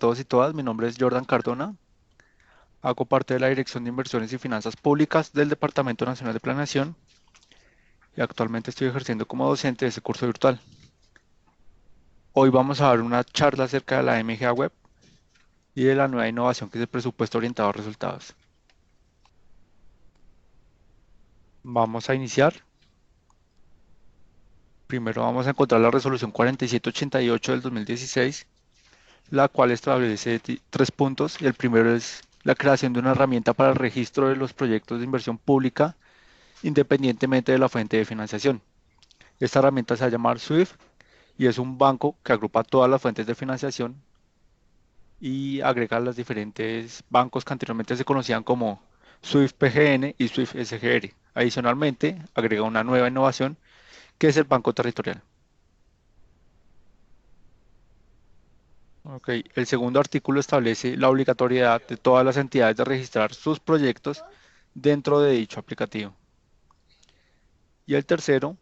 todos y todas. Mi nombre es Jordan Cardona. Hago parte de la Dirección de Inversiones y Finanzas Públicas del Departamento Nacional de Planeación y actualmente estoy ejerciendo como docente de este curso virtual. Hoy vamos a dar una charla acerca de la MGA Web y de la nueva innovación que es el presupuesto orientado a resultados. Vamos a iniciar. Primero vamos a encontrar la resolución 4788 del 2016, la cual establece tres puntos. El primero es la creación de una herramienta para el registro de los proyectos de inversión pública independientemente de la fuente de financiación. Esta herramienta se va a llamar SWIFT y es un banco que agrupa todas las fuentes de financiación y agrega los diferentes bancos que anteriormente se conocían como SWIFT PGN y SWIFT SGR. Adicionalmente, agrega una nueva innovación que es el banco territorial. Okay. El segundo artículo establece la obligatoriedad de todas las entidades de registrar sus proyectos dentro de dicho aplicativo. Y el tercero,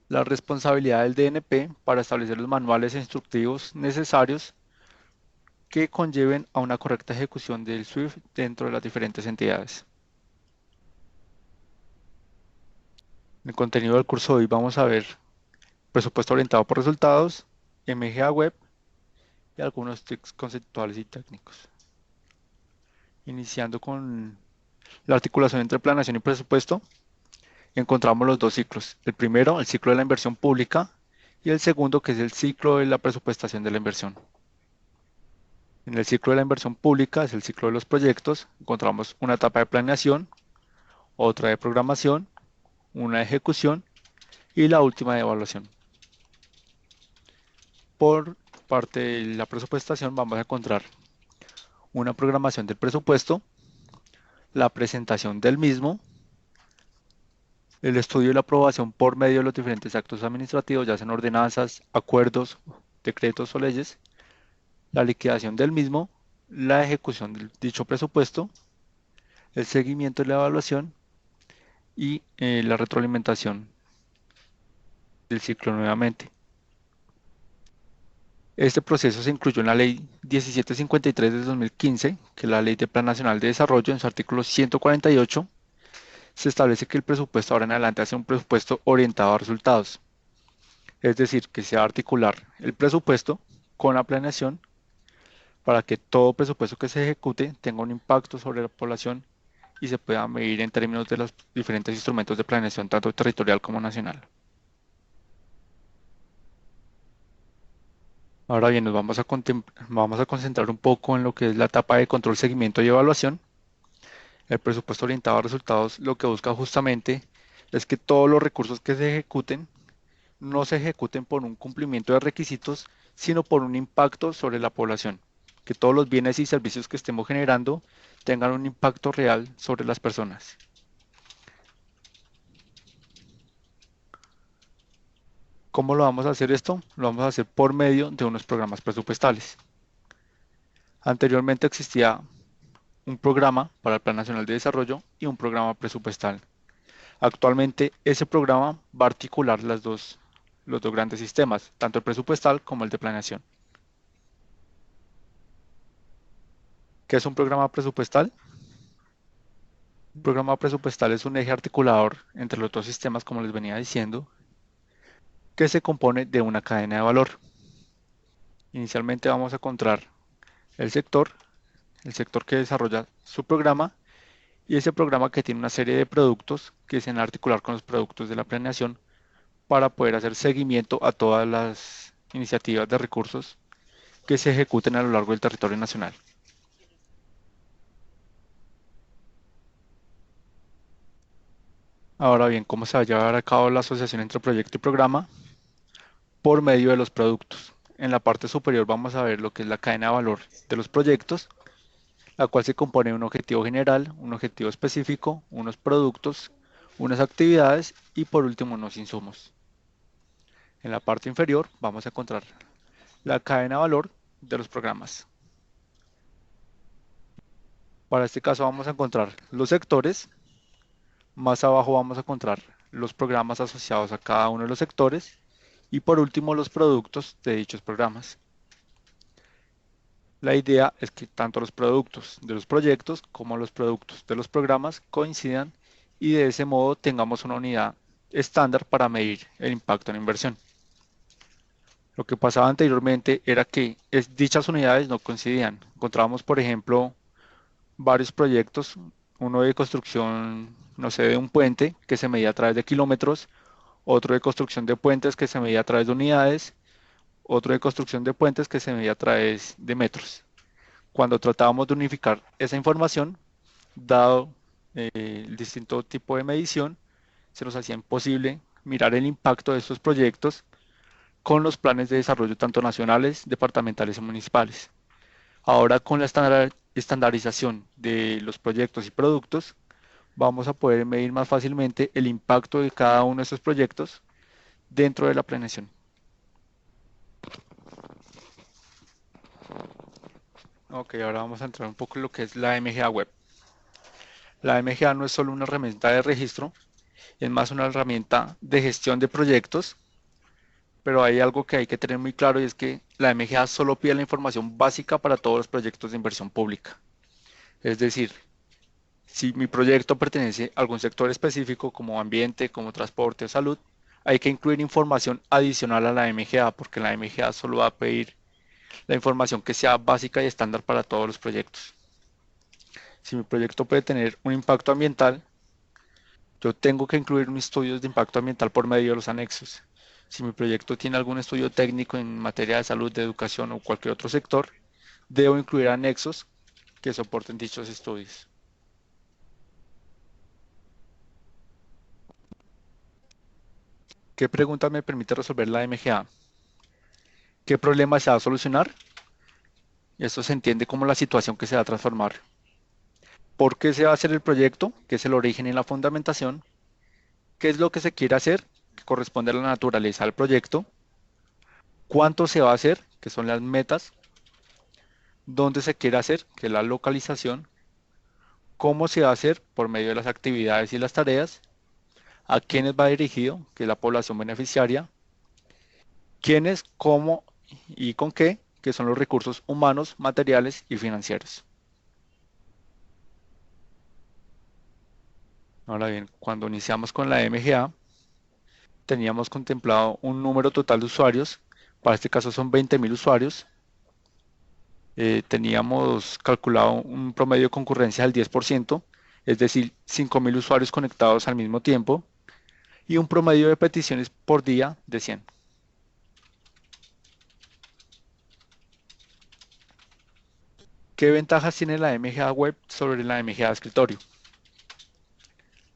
la responsabilidad del DNP para establecer los manuales instructivos necesarios que conlleven a una correcta ejecución del SWIFT dentro de las diferentes entidades. En el contenido del curso de hoy vamos a ver presupuesto orientado por resultados, MGA Web y algunos tips conceptuales y técnicos. Iniciando con la articulación entre planeación y presupuesto, encontramos los dos ciclos. El primero, el ciclo de la inversión pública, y el segundo, que es el ciclo de la presupuestación de la inversión. En el ciclo de la inversión pública, es el ciclo de los proyectos, encontramos una etapa de planeación, otra de programación, una de ejecución y la última de evaluación. Por parte de la presupuestación vamos a encontrar una programación del presupuesto, la presentación del mismo, el estudio y la aprobación por medio de los diferentes actos administrativos, ya sean ordenanzas, acuerdos, decretos o leyes, la liquidación del mismo, la ejecución de dicho presupuesto, el seguimiento y la evaluación y la retroalimentación del ciclo nuevamente. Este proceso se incluyó en la Ley 1753 de 2015, que es la Ley de Plan Nacional de Desarrollo. En su artículo 148 se establece que el presupuesto ahora en adelante va a ser un presupuesto orientado a resultados. Es decir, que se va a articular el presupuesto con la planeación para que todo presupuesto que se ejecute tenga un impacto sobre la población y se pueda medir en términos de los diferentes instrumentos de planeación, tanto territorial como nacional. Ahora bien, vamos a concentrar un poco en lo que es la etapa de control, seguimiento y evaluación. El presupuesto orientado a resultados lo que busca justamente es que todos los recursos que se ejecuten no se ejecuten por un cumplimiento de requisitos, sino por un impacto sobre la población. Que todos los bienes y servicios que estemos generando tengan un impacto real sobre las personas. ¿Cómo lo vamos a hacer esto? Lo vamos a hacer por medio de unos programas presupuestales. Anteriormente existía un programa para el Plan Nacional de Desarrollo y un programa presupuestal. Actualmente ese programa va a articular los dos grandes sistemas, tanto el presupuestal como el de planeación. ¿Qué es un programa presupuestal? Un programa presupuestal es un eje articulador entre los dos sistemas, como les venía diciendo, que se compone de una cadena de valor. Inicialmente vamos a encontrar el sector que desarrolla su programa y ese programa que tiene una serie de productos que se van a articular con los productos de la planeación para poder hacer seguimiento a todas las iniciativas de recursos que se ejecuten a lo largo del territorio nacional. Ahora bien, ¿cómo se va a llevar a cabo la asociación entre proyecto y programa? Por medio de los productos. En la parte superior vamos a ver lo que es la cadena de valor de los proyectos, la cual se compone de un objetivo general, un objetivo específico, unos productos, unas actividades y por último unos insumos. En la parte inferior vamos a encontrar la cadena de valor de los programas. Para este caso vamos a encontrar los sectores, más abajo vamos a encontrar los programas asociados a cada uno de los sectores y por último los productos de dichos programas. La idea es que tanto los productos de los proyectos como los productos de los programas coincidan y de ese modo tengamos una unidad estándar para medir el impacto en inversión. Lo que pasaba anteriormente era que dichas unidades no coincidían. Encontrábamos, por ejemplo, varios proyectos, uno de construcción, no sé, de un puente que se medía a través de kilómetros, otro de construcción de puentes que se medía a través de unidades, otro de construcción de puentes que se medía a través de metros. Cuando tratábamos de unificar esa información, dado el distinto tipo de medición, se nos hacía imposible mirar el impacto de estos proyectos con los planes de desarrollo tanto nacionales, departamentales y municipales. Ahora con la estandarización de los proyectos y productos, vamos a poder medir más fácilmente el impacto de cada uno de estos proyectos dentro de la planeación. Ok, ahora vamos a entrar un poco en lo que es la MGA Web. La MGA no es solo una herramienta de registro, es más una herramienta de gestión de proyectos, pero hay algo que hay que tener muy claro y es que la MGA solo pide la información básica para todos los proyectos de inversión pública. Es decir, si mi proyecto pertenece a algún sector específico como ambiente, como transporte o salud, hay que incluir información adicional a la MGA porque la MGA solo va a pedir la información que sea básica y estándar para todos los proyectos. Si mi proyecto puede tener un impacto ambiental, yo tengo que incluir mis estudios de impacto ambiental por medio de los anexos. Si mi proyecto tiene algún estudio técnico en materia de salud, de educación o cualquier otro sector, debo incluir anexos que soporten dichos estudios. ¿Qué pregunta me permite resolver la MGA? ¿Qué problema se va a solucionar? Esto se entiende como la situación que se va a transformar. ¿Por qué se va a hacer el proyecto? ¿Qué es el origen y la fundamentación? ¿Qué es lo que se quiere hacer? Que corresponde a la naturaleza del proyecto. ¿Cuánto se va a hacer? Que son las metas. ¿Dónde se quiere hacer? Que es la localización. ¿Cómo se va a hacer? Por medio de las actividades y las tareas. ¿A quiénes va dirigido? Que es la población beneficiaria. ¿Quiénes, cómo y con qué? Que son los recursos humanos, materiales y financieros. Ahora bien, cuando iniciamos con la MGA, teníamos contemplado un número total de usuarios, para este caso son 20.000 usuarios. Teníamos calculado un promedio de concurrencia del 10%, es decir, 5.000 usuarios conectados al mismo tiempo, y un promedio de peticiones por día de 100. ¿Qué ventajas tiene la MGA Web sobre la MGA de escritorio?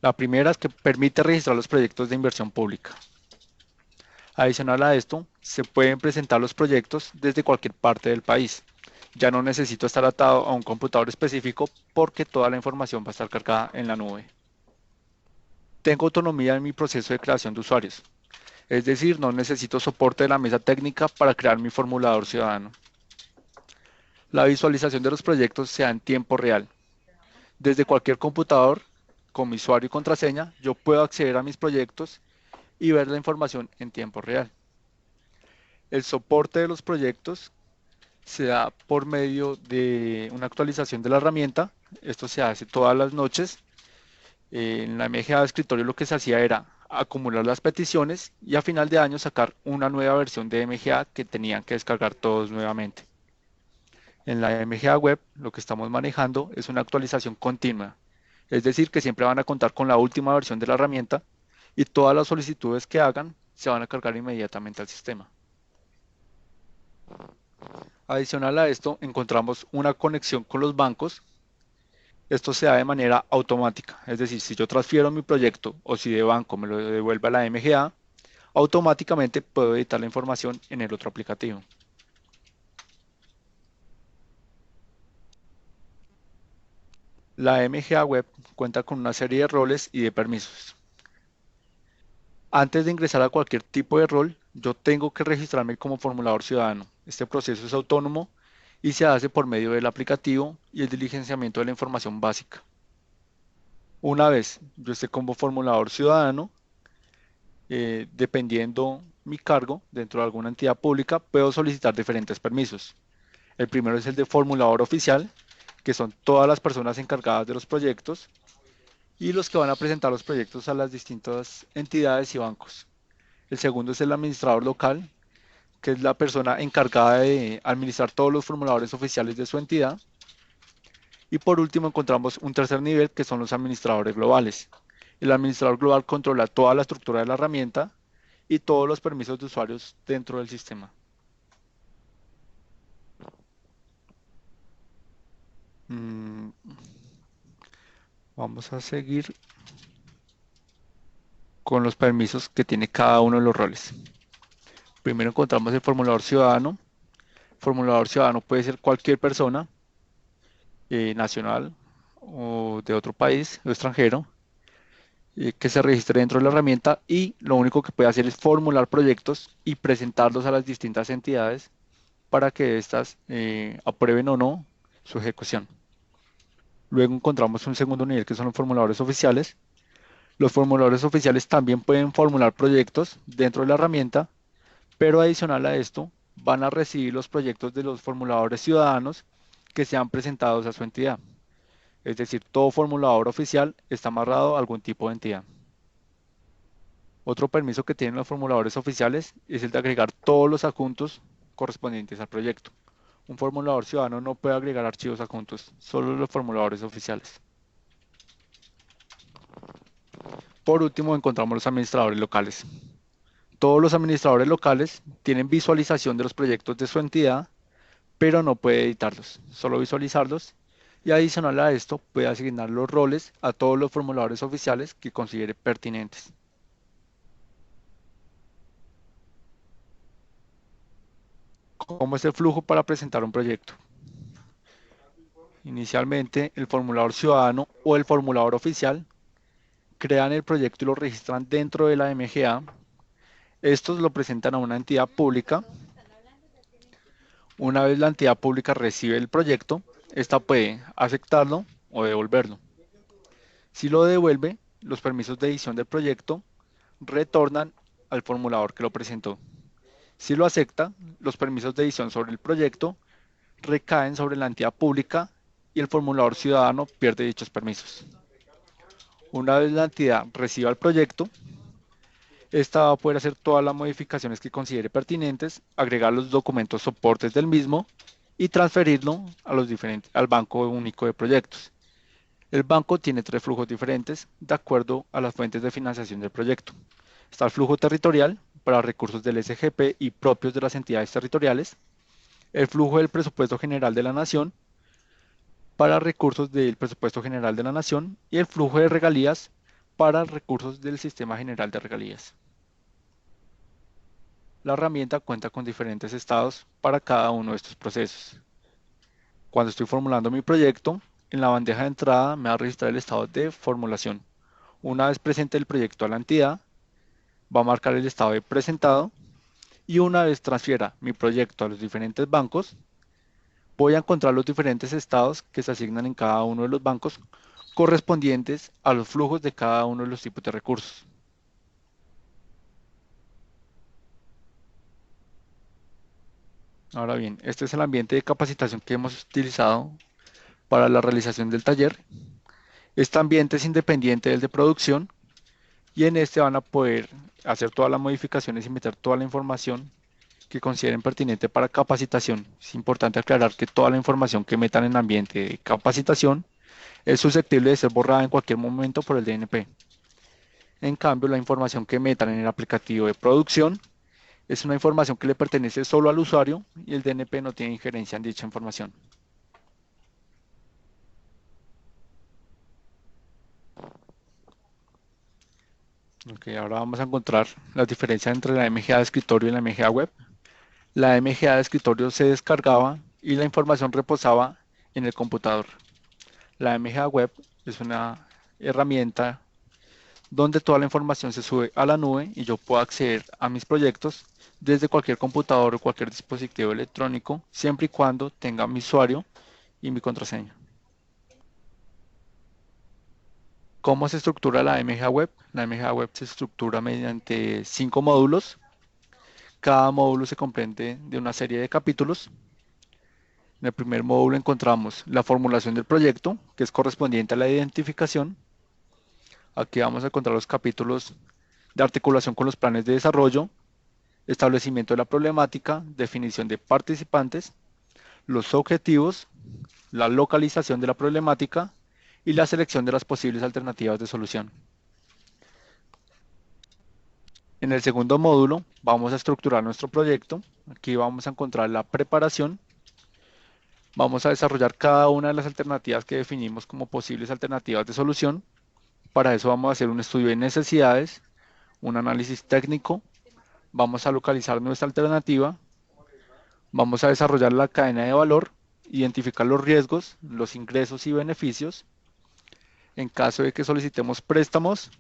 La primera es que permite registrar los proyectos de inversión pública. Adicional a esto, se pueden presentar los proyectos desde cualquier parte del país. Ya no necesito estar atado a un computador específico porque toda la información va a estar cargada en la nube. Tengo autonomía en mi proceso de creación de usuarios, es decir, no necesito soporte de la mesa técnica para crear mi formulador ciudadano. La visualización de los proyectos se da en tiempo real. Desde cualquier computador, con mi usuario y contraseña, yo puedo acceder a mis proyectos y ver la información en tiempo real. El soporte de los proyectos se da por medio de una actualización de la herramienta. Esto se hace todas las noches. En la MGA de escritorio lo que se hacía era acumular las peticiones y a final de año sacar una nueva versión de MGA que tenían que descargar todos nuevamente. En la MGA web lo que estamos manejando es una actualización continua, es decir, que siempre van a contar con la última versión de la herramienta y todas las solicitudes que hagan se van a cargar inmediatamente al sistema. Adicional a esto, encontramos una conexión con los bancos. Esto se da de manera automática, es decir, si yo transfiero mi proyecto o si de banco me lo devuelve a la MGA, automáticamente puedo editar la información en el otro aplicativo. La MGA Web cuenta con una serie de roles y de permisos. Antes de ingresar a cualquier tipo de rol, yo tengo que registrarme como formulador ciudadano. Este proceso es autónomo y se hace por medio del aplicativo y el diligenciamiento de la información básica. Una vez yo esté como formulador ciudadano, dependiendo mi cargo dentro de alguna entidad pública, puedo solicitar diferentes permisos. El primero es el de formulador oficial, que son todas las personas encargadas de los proyectos y los que van a presentar los proyectos a las distintas entidades y bancos. El segundo es el administrador local, que es la persona encargada de administrar todos los formuladores oficiales de su entidad. Y por último encontramos un tercer nivel, que son los administradores globales. El administrador global controla toda la estructura de la herramienta y todos los permisos de usuarios dentro del sistema. Mm, Vamos a seguir con los permisos que tiene cada uno de los roles. Primero encontramos el formulador ciudadano. El formulador ciudadano puede ser cualquier persona, nacional o de otro país o extranjero, que se registre dentro de la herramienta y lo único que puede hacer es formular proyectos y presentarlos a las distintas entidades para que éstas aprueben o no su ejecución. Luego encontramos un segundo nivel, que son los formuladores oficiales. Los formuladores oficiales también pueden formular proyectos dentro de la herramienta, pero adicional a esto van a recibir los proyectos de los formuladores ciudadanos que sean presentados a su entidad. Es decir, todo formulador oficial está amarrado a algún tipo de entidad. Otro permiso que tienen los formuladores oficiales es el de agregar todos los adjuntos correspondientes al proyecto. Un formulador ciudadano no puede agregar archivos adjuntos, solo los formuladores oficiales. Por último, encontramos los administradores locales. Todos los administradores locales tienen visualización de los proyectos de su entidad, pero no puede editarlos, solo visualizarlos. Y adicional a esto, puede asignar los roles a todos los formuladores oficiales que considere pertinentes. ¿Cómo es el flujo para presentar un proyecto? Inicialmente, el formulador ciudadano o el formulador oficial crean el proyecto y lo registran dentro de la MGA. Estos lo presentan a una entidad pública. Una vez la entidad pública recibe el proyecto, esta puede aceptarlo o devolverlo. Si lo devuelve, los permisos de edición del proyecto retornan al formulador que lo presentó. Si lo acepta, los permisos de edición sobre el proyecto recaen sobre la entidad pública y el formulador ciudadano pierde dichos permisos. Una vez la entidad reciba el proyecto, esta va a poder hacer todas las modificaciones que considere pertinentes, agregar los documentos soportes del mismo y transferirlo a al Banco Único de Proyectos. El banco tiene tres flujos diferentes de acuerdo a las fuentes de financiación del proyecto. Está el flujo territorial para recursos del SGP y propios de las entidades territoriales, el flujo del presupuesto general de la nación para recursos del presupuesto general de la nación y el flujo de regalías para recursos del sistema general de regalías. La herramienta cuenta con diferentes estados para cada uno de estos procesos. Cuando estoy formulando mi proyecto, en la bandeja de entrada me va a registrar el estado de formulación. Una vez presente el proyecto a la entidad, va a marcar el estado de presentado y una vez transfiera mi proyecto a los diferentes bancos, voy a encontrar los diferentes estados que se asignan en cada uno de los bancos correspondientes a los flujos de cada uno de los tipos de recursos. Ahora bien, este es el ambiente de capacitación que hemos utilizado para la realización del taller. Este ambiente es independiente del de producción y en este van a poder hacer todas las modificaciones y meter toda la información que consideren pertinente para capacitación. Es importante aclarar que toda la información que metan en ambiente de capacitación es susceptible de ser borrada en cualquier momento por el DNP. En cambio, la información que metan en el aplicativo de producción es una información que le pertenece solo al usuario y el DNP no tiene injerencia en dicha información. Ok, ahora vamos a encontrar las diferencias entre la MGA de escritorio y la MGA web. La MGA de escritorio se descargaba y la información reposaba en el computador. La MGA web es una herramienta donde toda la información se sube a la nube y yo puedo acceder a mis proyectos desde cualquier computador o cualquier dispositivo electrónico, siempre y cuando tenga mi usuario y mi contraseña. ¿Cómo se estructura la MGA web? La MGA web se estructura mediante 5 módulos. Cada módulo se comprende de una serie de capítulos. En el primer módulo encontramos la formulación del proyecto, que es correspondiente a la identificación. Aquí vamos a encontrar los capítulos de articulación con los planes de desarrollo, establecimiento de la problemática, definición de participantes, los objetivos, la localización de la problemática y la selección de las posibles alternativas de solución. En el segundo módulo vamos a estructurar nuestro proyecto. Aquí vamos a encontrar la preparación. Vamos a desarrollar cada una de las alternativas que definimos como posibles alternativas de solución. Para eso vamos a hacer un estudio de necesidades, un análisis técnico, vamos a localizar nuestra alternativa, vamos a desarrollar la cadena de valor, identificar los riesgos, los ingresos y beneficios. En caso de que solicitemos préstamos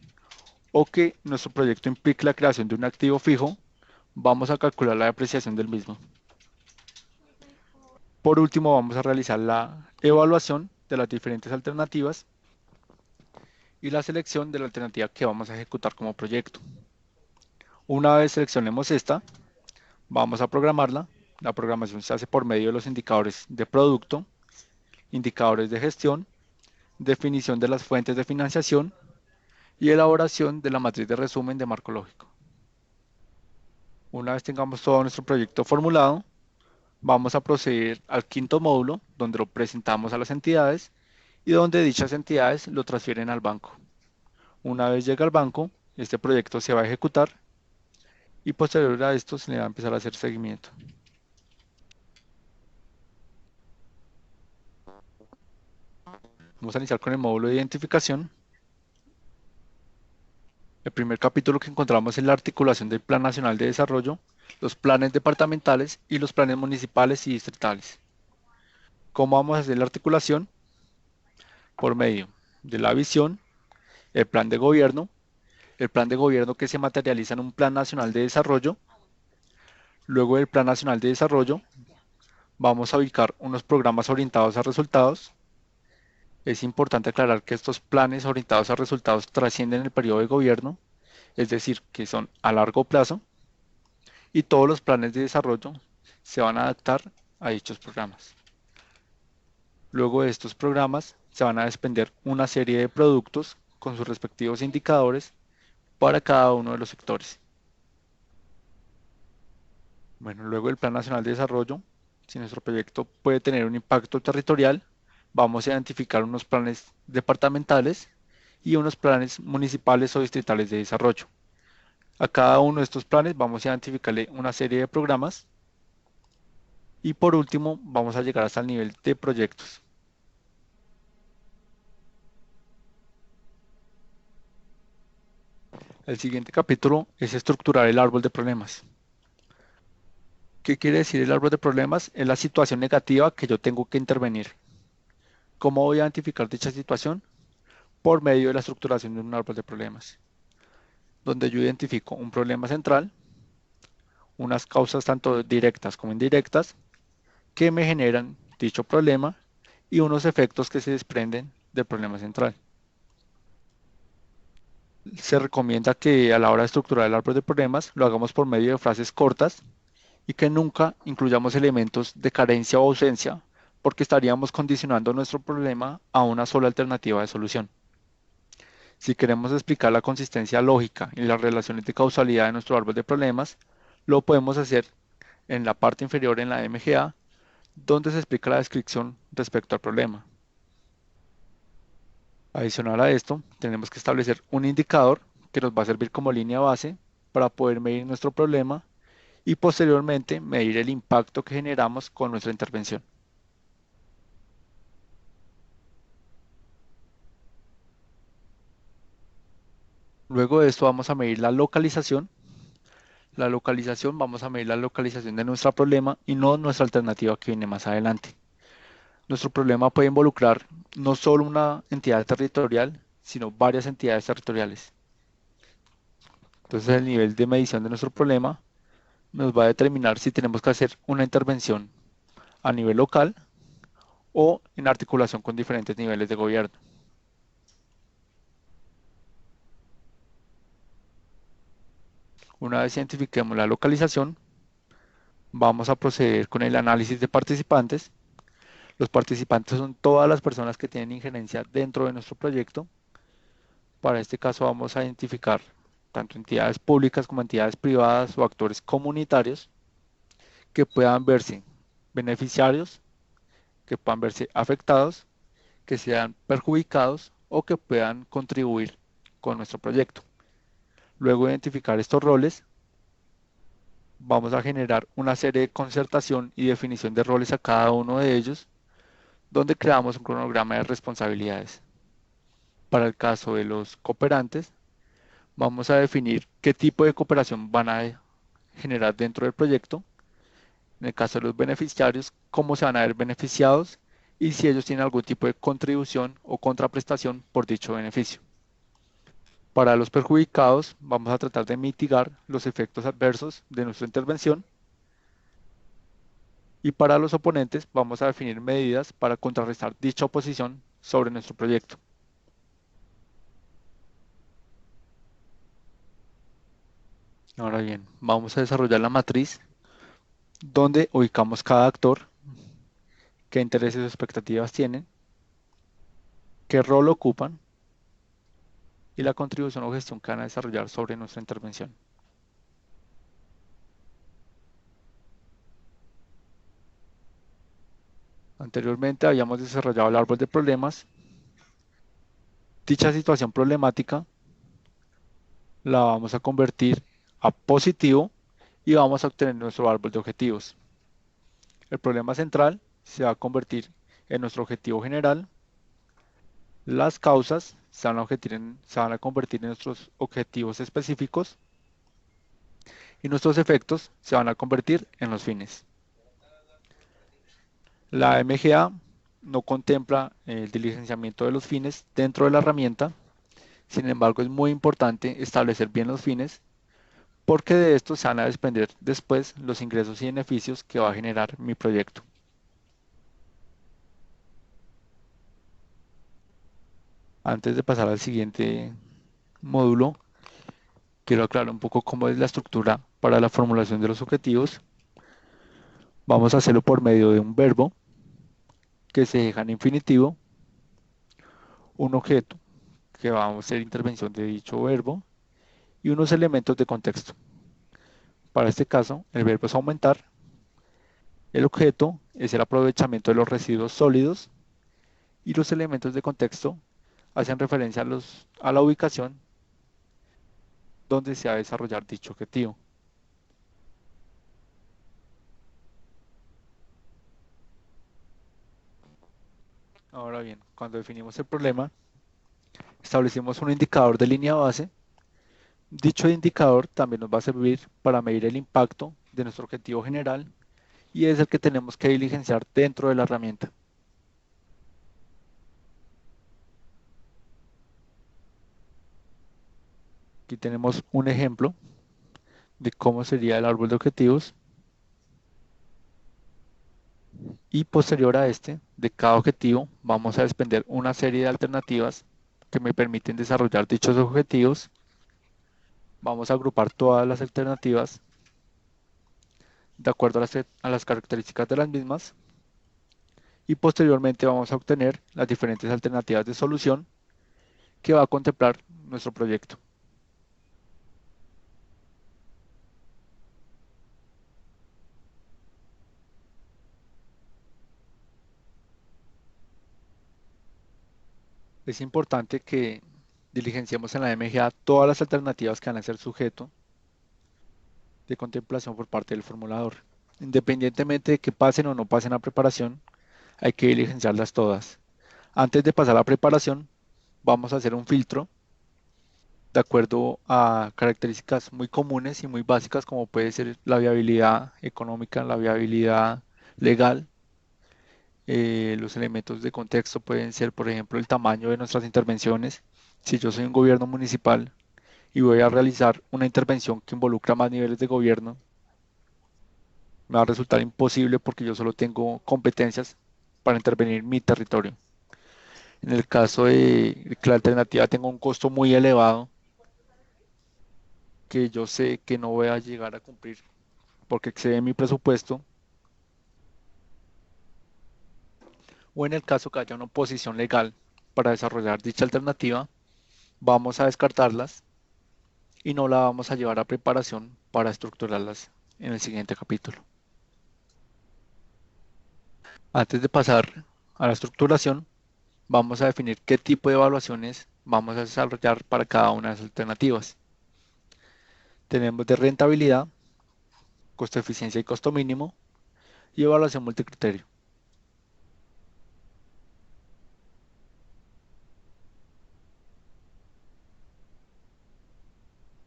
o que nuestro proyecto implique la creación de un activo fijo, vamos a calcular la depreciación del mismo. Por último, vamos a realizar la evaluación de las diferentes alternativas y la selección de la alternativa que vamos a ejecutar como proyecto. Una vez seleccionemos esta, vamos a programarla. La programación se hace por medio de los indicadores de producto, indicadores de gestión, definición de las fuentes de financiación y elaboración de la matriz de resumen de marco lógico. Una vez tengamos todo nuestro proyecto formulado, vamos a proceder al quinto módulo, donde lo presentamos a las entidades y donde dichas entidades lo transfieren al banco. Una vez llega al banco, este proyecto se va a ejecutar y posterior a esto se le va a empezar a hacer seguimiento. Vamos a iniciar con el módulo de identificación. El primer capítulo que encontramos es la articulación del Plan Nacional de Desarrollo, los planes departamentales y los planes municipales y distritales. ¿Cómo vamos a hacer la articulación? Por medio de la visión, el plan de gobierno que se materializa en un Plan Nacional de Desarrollo. Luego del Plan Nacional de Desarrollo, vamos a ubicar unos programas orientados a resultados. Es importante aclarar que estos planes orientados a resultados trascienden el periodo de gobierno, es decir, que son a largo plazo, y todos los planes de desarrollo se van a adaptar a dichos programas. Luego de estos programas se van a desprender una serie de productos con sus respectivos indicadores para cada uno de los sectores. Bueno, luego del Plan Nacional de Desarrollo, si nuestro proyecto puede tener un impacto territorial, vamos a identificar unos planes departamentales y unos planes municipales o distritales de desarrollo. A cada uno de estos planes vamos a identificarle una serie de programas y por último vamos a llegar hasta el nivel de proyectos. El siguiente capítulo es estructurar el árbol de problemas. ¿Qué quiere decir el árbol de problemas? Es la situación negativa que yo tengo que intervenir. ¿Cómo voy a identificar dicha situación? Por medio de la estructuración de un árbol de problemas, donde yo identifico un problema central, unas causas tanto directas como indirectas que me generan dicho problema y unos efectos que se desprenden del problema central. Se recomienda que a la hora de estructurar el árbol de problemas lo hagamos por medio de frases cortas y que nunca incluyamos elementos de carencia o ausencia porque estaríamos condicionando nuestro problema a una sola alternativa de solución. Si queremos explicar la consistencia lógica y las relaciones de causalidad de nuestro árbol de problemas, lo podemos hacer en la parte inferior en la MGA, donde se explica la descripción respecto al problema. Adicional a esto, tenemos que establecer un indicador que nos va a servir como línea base para poder medir nuestro problema y posteriormente medir el impacto que generamos con nuestra intervención. Luego de esto vamos a medir la localización. La localización, vamos a medir la localización de nuestro problema y no nuestra alternativa que viene más adelante. Nuestro problema puede involucrar no solo una entidad territorial, sino varias entidades territoriales. Entonces el nivel de medición de nuestro problema nos va a determinar si tenemos que hacer una intervención a nivel local o en articulación con diferentes niveles de gobierno. Una vez identifiquemos la localización, vamos a proceder con el análisis de participantes. Los participantes son todas las personas que tienen injerencia dentro de nuestro proyecto. Para este caso vamos a identificar tanto entidades públicas como entidades privadas o actores comunitarios que puedan verse beneficiarios, que puedan verse afectados, que sean perjudicados o que puedan contribuir con nuestro proyecto. Luego de identificar estos roles, vamos a generar una serie de concertación y definición de roles a cada uno de ellos, donde creamos un cronograma de responsabilidades. Para el caso de los cooperantes, vamos a definir qué tipo de cooperación van a generar dentro del proyecto. En el caso de los beneficiarios, cómo se van a ver beneficiados y si ellos tienen algún tipo de contribución o contraprestación por dicho beneficio. Para los perjudicados, vamos a tratar de mitigar los efectos adversos de nuestra intervención. Y para los oponentes, vamos a definir medidas para contrarrestar dicha oposición sobre nuestro proyecto. Ahora bien, vamos a desarrollar la matriz donde ubicamos cada actor, qué intereses o expectativas tienen, qué rol ocupan y la contribución o gestión que van a desarrollar sobre nuestra intervención. Anteriormente habíamos desarrollado el árbol de problemas. Dicha situación problemática la vamos a convertir a positivo y vamos a obtener nuestro árbol de objetivos. El problema central se va a convertir en nuestro objetivo general. Las causas se van a convertir en nuestros objetivos específicos y nuestros efectos se van a convertir en los fines. La MGA no contempla el diligenciamiento de los fines dentro de la herramienta. Sin embargo, es muy importante establecer bien los fines porque de estos se van a desprender después los ingresos y beneficios que va a generar mi proyecto. Antes de pasar al siguiente módulo, quiero aclarar un poco cómo es la estructura para la formulación de los objetivos. Vamos a hacerlo por medio de un verbo que se deja en infinitivo, un objeto que va a hacer intervención de dicho verbo y unos elementos de contexto. Para este caso, el verbo es aumentar, el objeto es el aprovechamiento de los residuos sólidos y los elementos de contexto hacen referencia a la ubicación donde se va a desarrollar dicho objetivo. Ahora bien, cuando definimos el problema, establecimos un indicador de línea base. Dicho indicador también nos va a servir para medir el impacto de nuestro objetivo general y es el que tenemos que diligenciar dentro de la herramienta. Aquí tenemos un ejemplo de cómo sería el árbol de objetivos y posterior a este, de cada objetivo, vamos a desprender una serie de alternativas que me permiten desarrollar dichos objetivos. Vamos a agrupar todas las alternativas de acuerdo a las características de las mismas y posteriormente vamos a obtener las diferentes alternativas de solución que va a contemplar nuestro proyecto. Es importante que diligenciemos en la MGA todas las alternativas que van a ser sujeto de contemplación por parte del formulador. Independientemente de que pasen o no pasen a preparación, hay que diligenciarlas todas. Antes de pasar a la preparación, vamos a hacer un filtro de acuerdo a características muy comunes y muy básicas como puede ser la viabilidad económica, la viabilidad legal. Los elementos de contexto pueden ser, por ejemplo, el tamaño de nuestras intervenciones. Si yo soy un gobierno municipal y voy a realizar una intervención que involucra más niveles de gobierno, me va a resultar imposible porque yo solo tengo competencias para intervenir en mi territorio. En el caso de que la alternativa tenga un costo muy elevado, que yo sé que no voy a llegar a cumplir porque excede mi presupuesto, o en el caso que haya una oposición legal para desarrollar dicha alternativa, vamos a descartarlas y no la vamos a llevar a preparación para estructurarlas en el siguiente capítulo. Antes de pasar a la estructuración, vamos a definir qué tipo de evaluaciones vamos a desarrollar para cada una de las alternativas. Tenemos de rentabilidad, costo eficiencia y costo mínimo, y evaluación multicriterio.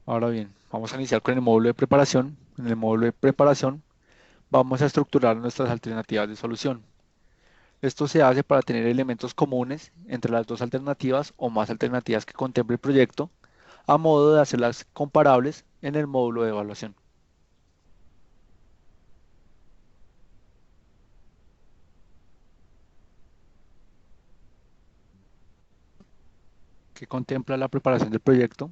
Ahora bien, vamos a iniciar con el módulo de preparación. En el módulo de preparación vamos a estructurar nuestras alternativas de solución. Esto se hace para tener elementos comunes entre las dos alternativas o más alternativas que contemple el proyecto, a modo de hacerlas comparables en el módulo de evaluación. ¿Qué contempla la preparación del proyecto?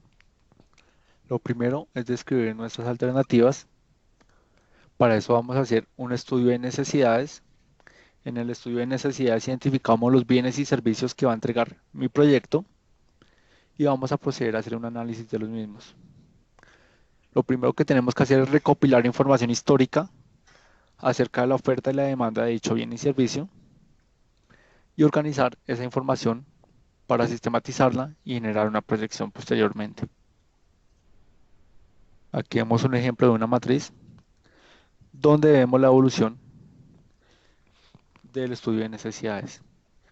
Lo primero es describir nuestras alternativas. Para eso vamos a hacer un estudio de necesidades. En el estudio de necesidades identificamos los bienes y servicios que va a entregar mi proyecto y vamos a proceder a hacer un análisis de los mismos. Lo primero que tenemos que hacer es recopilar información histórica acerca de la oferta y la demanda de dicho bien y servicio y organizar esa información para sistematizarla y generar una proyección posteriormente. Aquí vemos un ejemplo de una matriz donde vemos la evolución del estudio de necesidades.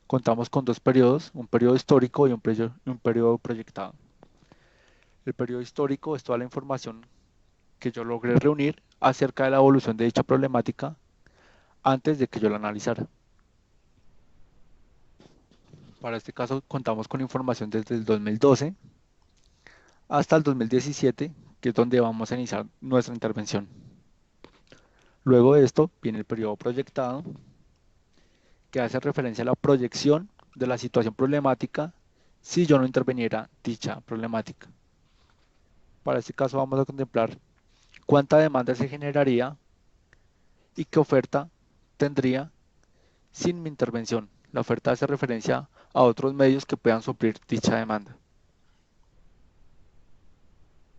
Contamos con dos periodos, un periodo histórico y un periodo proyectado. El periodo histórico es toda la información que yo logré reunir acerca de la evolución de dicha problemática antes de que yo la analizara. Para este caso contamos con información desde el 2012 hasta el 2017, que es donde vamos a iniciar nuestra intervención. Luego de esto viene el periodo proyectado, que hace referencia a la proyección de la situación problemática si yo no interveniera dicha problemática. Para este caso vamos a contemplar cuánta demanda se generaría y qué oferta tendría sin mi intervención. La oferta hace referencia a otros medios que puedan suplir dicha demanda.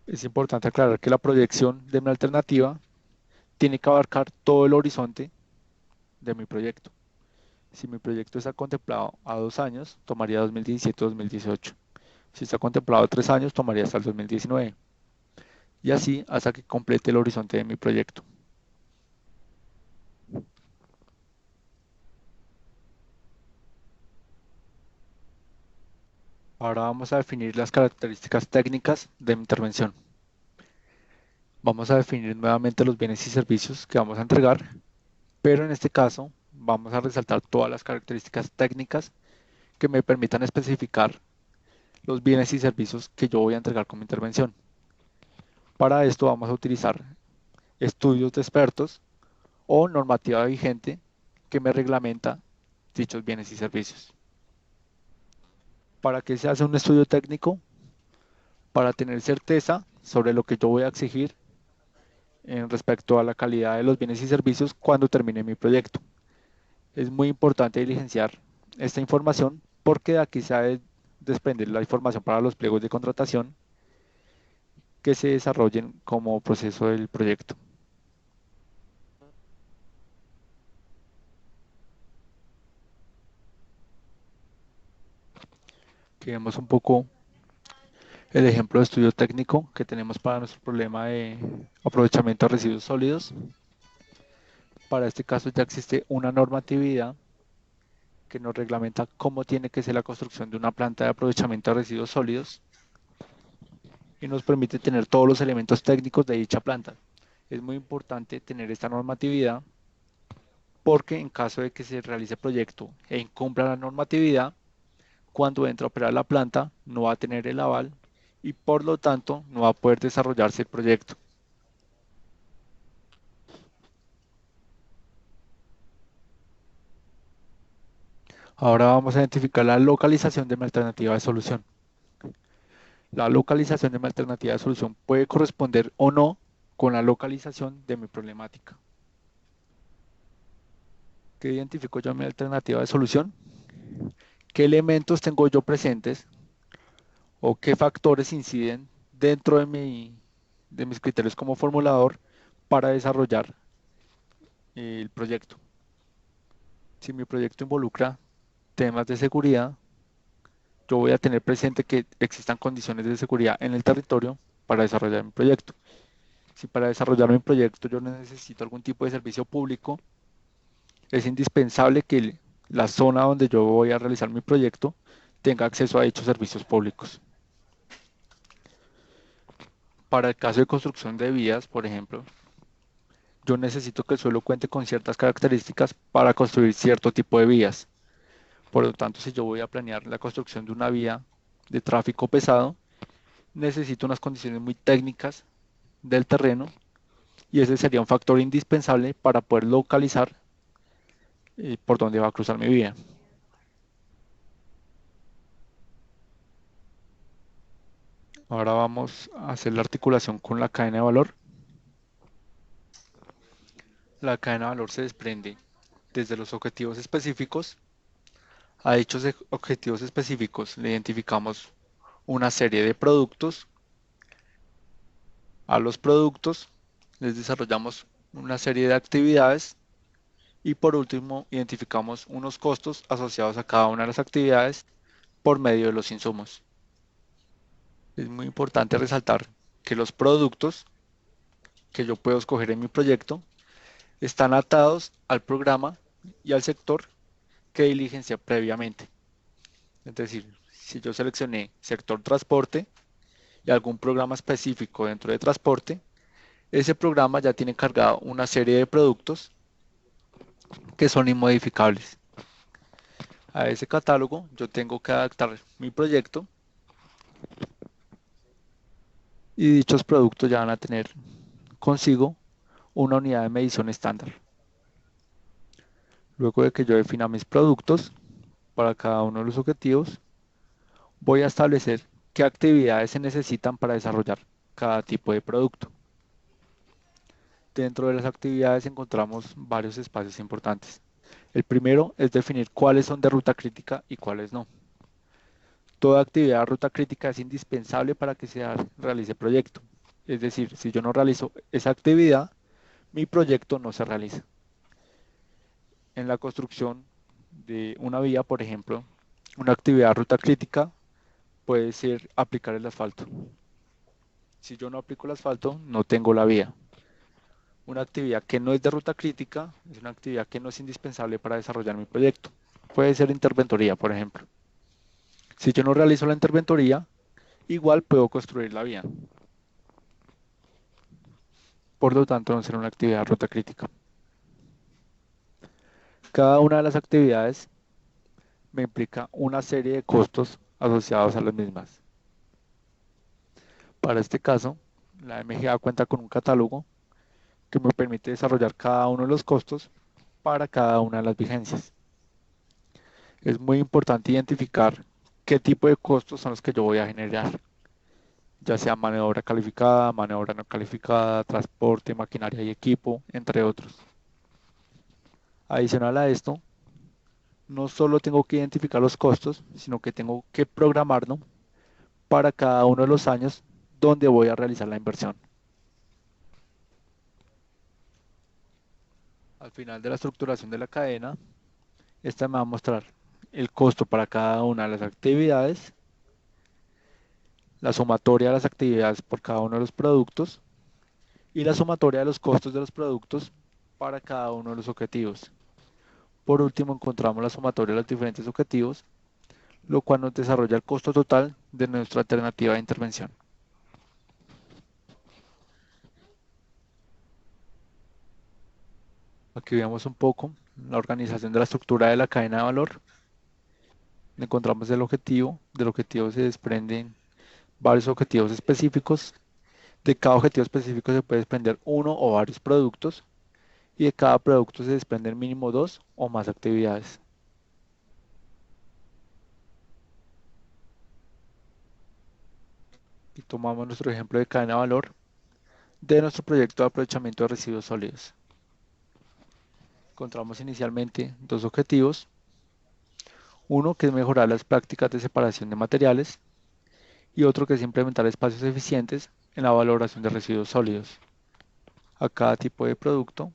Es importante aclarar que la proyección de mi alternativa tiene que abarcar todo el horizonte de mi proyecto. Si mi proyecto está contemplado a 2 años, tomaría 2017-2018. Si está contemplado a 3 años, tomaría hasta el 2019. Y así hasta que complete el horizonte de mi proyecto. Ahora vamos a definir las características técnicas de mi intervención. Vamos a definir nuevamente los bienes y servicios que vamos a entregar, pero en este caso vamos a resaltar todas las características técnicas que me permitan especificar los bienes y servicios que yo voy a entregar como intervención. Para esto vamos a utilizar estudios de expertos o normativa vigente que me reglamenta dichos bienes y servicios. ¿Para qué se hace un estudio técnico? Para tener certeza sobre lo que yo voy a exigir en respecto a la calidad de los bienes y servicios cuando termine mi proyecto. Es muy importante diligenciar esta información porque de aquí se ha de desprender la información para los pliegos de contratación que se desarrollen como proceso del proyecto. Aquí vemos un poco el ejemplo de estudio técnico que tenemos para nuestro problema de aprovechamiento de residuos sólidos. Para este caso ya existe una normatividad que nos reglamenta cómo tiene que ser la construcción de una planta de aprovechamiento de residuos sólidos y nos permite tener todos los elementos técnicos de dicha planta. Es muy importante tener esta normatividad porque en caso de que se realice el proyecto e incumpla la normatividad, cuando entre a operar la planta no va a tener el aval y por lo tanto no va a poder desarrollarse el proyecto. Ahora vamos a identificar la localización de mi alternativa de solución. La localización de mi alternativa de solución puede corresponder o no con la localización de mi problemática. que identifico yo mi alternativa de solución, qué elementos tengo yo presentes o qué factores inciden dentro de mis criterios como formulador para desarrollar el proyecto. Si mi proyecto involucra temas de seguridad, yo voy a tener presente que existan condiciones de seguridad en el territorio para desarrollar mi proyecto. Si para desarrollar mi proyecto yo necesito algún tipo de servicio público, es indispensable que la zona donde yo voy a realizar mi proyecto tenga acceso a dichos servicios públicos. Para el caso de construcción de vías, por ejemplo, yo necesito que el suelo cuente con ciertas características para construir cierto tipo de vías. Por lo tanto, si yo voy a planear la construcción de una vía de tráfico pesado, necesito unas condiciones muy técnicas del terreno y ese sería un factor indispensable para poder localizar por dónde va a cruzar mi vía. Ahora vamos a hacer la articulación con la cadena de valor. La cadena de valor se desprende desde los objetivos específicos. A dichos objetivos específicos le identificamos una serie de productos. A los productos les desarrollamos una serie de actividades y por último identificamos unos costos asociados a cada una de las actividades por medio de los insumos. Es muy importante resaltar que los productos que yo puedo escoger en mi proyecto están atados al programa y al sector que diligencia previamente. Es decir, si yo seleccioné sector transporte y algún programa específico dentro de transporte, ese programa ya tiene cargado una serie de productos que son inmodificables. A ese catálogo yo tengo que adaptar mi proyecto y dichos productos ya van a tener consigo una unidad de medición estándar. Luego de que yo defina mis productos para cada uno de los objetivos, voy a establecer qué actividades se necesitan para desarrollar cada tipo de producto. Dentro de las actividades encontramos varios espacios importantes. El primero es definir cuáles son de ruta crítica y cuáles no. Toda actividad de ruta crítica es indispensable para que se realice el proyecto. Es decir, si yo no realizo esa actividad, mi proyecto no se realiza. En la construcción de una vía, por ejemplo, una actividad de ruta crítica puede ser aplicar el asfalto. Si yo no aplico el asfalto, no tengo la vía. Una actividad que no es de ruta crítica es una actividad que no es indispensable para desarrollar mi proyecto. Puede ser interventoría, por ejemplo. Si yo no realizo la interventoría, igual puedo construir la vía. Por lo tanto, no será una actividad de ruta crítica. Cada una de las actividades me implica una serie de costos asociados a las mismas. Para este caso, la MGA cuenta con un catálogo que me permite desarrollar cada uno de los costos para cada una de las vigencias. Es muy importante identificar qué tipo de costos son los que yo voy a generar, ya sea mano de obra calificada, mano de obra no calificada, transporte, maquinaria y equipo, entre otros. Adicional a esto, no solo tengo que identificar los costos, sino que tengo que programarlo para cada uno de los años donde voy a realizar la inversión. Al final de la estructuración de la cadena, esta me va a mostrar el costo para cada una de las actividades, la sumatoria de las actividades por cada uno de los productos y la sumatoria de los costos de los productos para cada uno de los objetivos. Por último, encontramos la sumatoria de los diferentes objetivos, lo cual nos desarrolla el costo total de nuestra alternativa de intervención. Aquí vemos un poco la organización de la estructura de la cadena de valor. Encontramos el objetivo, del objetivo se desprenden varios objetivos específicos. De cada objetivo específico se puede desprender uno o varios productos y de cada producto se desprenden mínimo dos o más actividades. Y tomamos nuestro ejemplo de cadena de valor de nuestro proyecto de aprovechamiento de residuos sólidos. encontramos inicialmente dos objetivos. Uno que es mejorar las prácticas de separación de materiales y otro que es implementar espacios eficientes en la valoración de residuos sólidos. A cada tipo de producto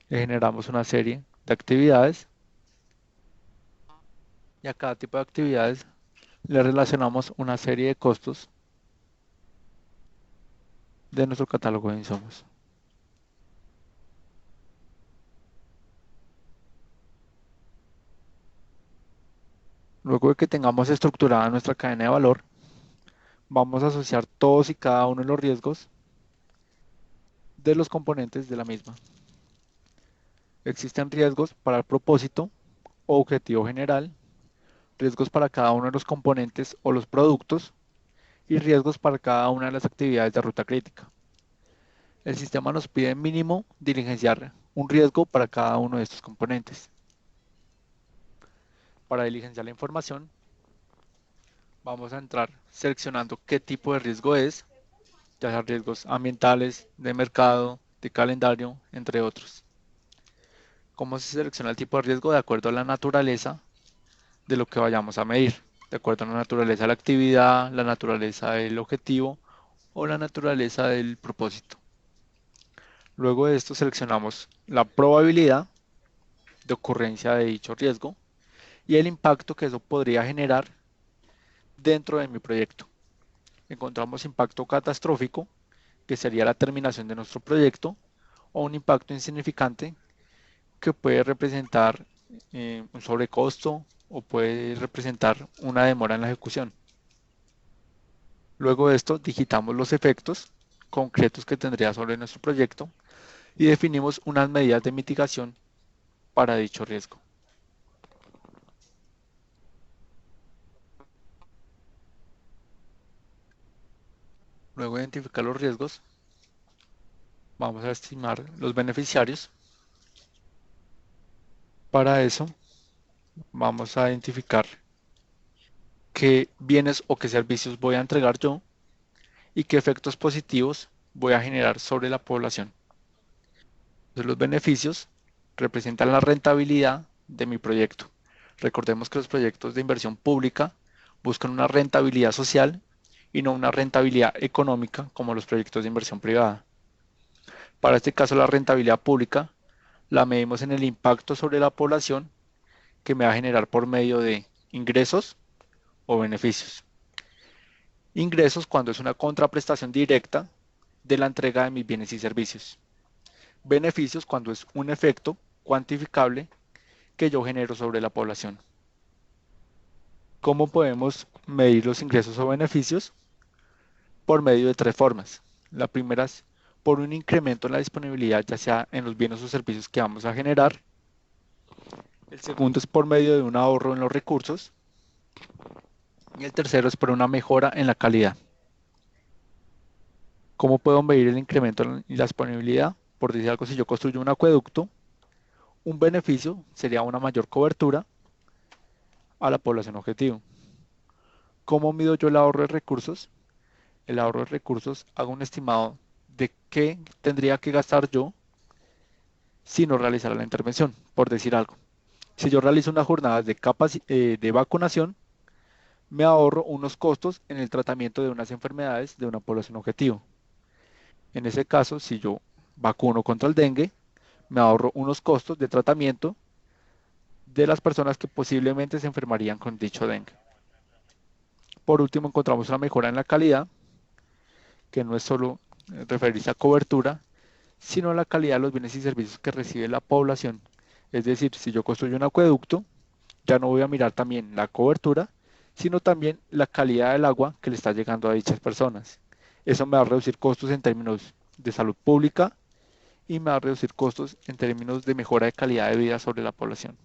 le generamos una serie de actividades y a cada tipo de actividades le relacionamos una serie de costos de nuestro catálogo de insumos. Luego de que tengamos estructurada nuestra cadena de valor, vamos a asociar todos y cada uno de los riesgos de los componentes de la misma. Existen riesgos para el propósito o objetivo general, riesgos para cada uno de los componentes o los productos y riesgos para cada una de las actividades de ruta crítica. El sistema nos pide mínimo diligenciar un riesgo para cada uno de estos componentes. Para diligenciar la información, vamos a entrar seleccionando qué tipo de riesgo es, ya sea riesgos ambientales, de mercado, de calendario, entre otros. ¿Cómo se selecciona el tipo de riesgo? De acuerdo a la naturaleza de lo que vayamos a medir, de acuerdo a la naturaleza de la actividad, la naturaleza del objetivo o la naturaleza del propósito. Luego de esto seleccionamos la probabilidad de ocurrencia de dicho riesgo y el impacto que eso podría generar dentro de mi proyecto. Encontramos impacto catastrófico, que sería la terminación de nuestro proyecto, o un impacto insignificante, que puede representar un sobrecosto o puede representar una demora en la ejecución. Luego de esto, digitamos los efectos concretos que tendría sobre nuestro proyecto y definimos unas medidas de mitigación para dicho riesgo. Luego de identificar los riesgos, vamos a estimar los beneficiarios. Para eso, vamos a identificar qué bienes o qué servicios voy a entregar yo y qué efectos positivos voy a generar sobre la población. Entonces, los beneficios representan la rentabilidad de mi proyecto. Recordemos que los proyectos de inversión pública buscan una rentabilidad social y no una rentabilidad económica como los proyectos de inversión privada. Para este caso, la rentabilidad pública la medimos en el impacto sobre la población que me va a generar por medio de ingresos o beneficios. Ingresos cuando es una contraprestación directa de la entrega de mis bienes y servicios. Beneficios cuando es un efecto cuantificable que yo genero sobre la población. ¿Cómo podemos medir los ingresos o beneficios? Por medio de tres formas. La primera es por un incremento en la disponibilidad, ya sea en los bienes o servicios que vamos a generar. El segundo es por medio de un ahorro en los recursos. Y el tercero es por una mejora en la calidad. ¿Cómo puedo medir el incremento en la disponibilidad? Por decir algo, si yo construyo un acueducto, un beneficio sería una mayor cobertura a la población objetivo. ¿Cómo mido yo el ahorro de recursos? El ahorro de recursos, hago un estimado de qué tendría que gastar yo si no realizara la intervención, por decir algo. Si yo realizo unas jornadas de vacunación, me ahorro unos costos en el tratamiento de unas enfermedades de una población objetivo. En ese caso, si yo vacuno contra el dengue, me ahorro unos costos de tratamiento de las personas que posiblemente se enfermarían con dicho dengue. Por último, encontramos una mejora en la calidad, que no es solo referirse a cobertura, sino a la calidad de los bienes y servicios que recibe la población. Es decir, si yo construyo un acueducto, ya no voy a mirar también la cobertura, sino también la calidad del agua que le está llegando a dichas personas. Eso me va a reducir costos en términos de salud pública y me va a reducir costos en términos de mejora de calidad de vida sobre la población.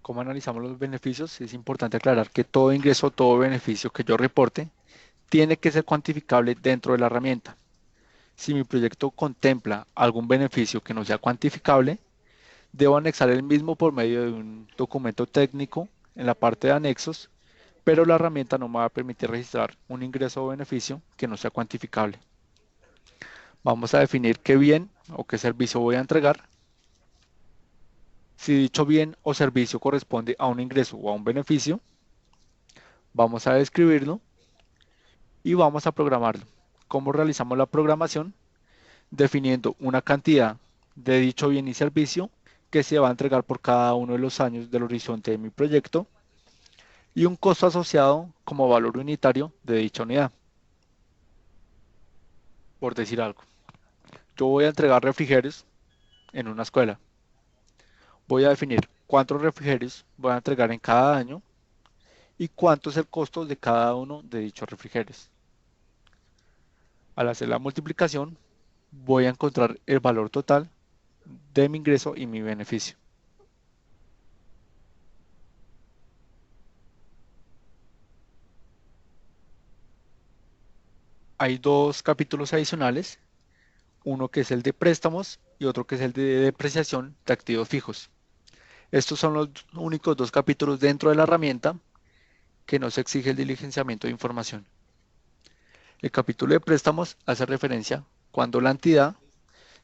¿Cómo analizamos los beneficios? Es importante aclarar que todo ingreso o todo beneficio que yo reporte tiene que ser cuantificable dentro de la herramienta. Si mi proyecto contempla algún beneficio que no sea cuantificable, debo anexar el mismo por medio de un documento técnico en la parte de anexos, pero la herramienta no me va a permitir registrar un ingreso o beneficio que no sea cuantificable. Vamos a definir qué bien o qué servicio voy a entregar. Si dicho bien o servicio corresponde a un ingreso o a un beneficio, vamos a describirlo y vamos a programarlo. ¿Cómo realizamos la programación? Definiendo una cantidad de dicho bien y servicio que se va a entregar por cada uno de los años del horizonte de mi proyecto y un costo asociado como valor unitario de dicha unidad. Por decir algo, yo voy a entregar refrigerios en una escuela. Voy a definir cuántos refrigerios voy a entregar en cada año y cuánto es el costo de cada uno de dichos refrigerios. Al hacer la multiplicación, voy a encontrar el valor total de mi ingreso y mi beneficio. Hay dos capítulos adicionales, uno que es el de préstamos y otro que es el de depreciación de activos fijos. Estos son los únicos dos capítulos dentro de la herramienta que no se exige el diligenciamiento de información. El capítulo de préstamos hace referencia cuando la entidad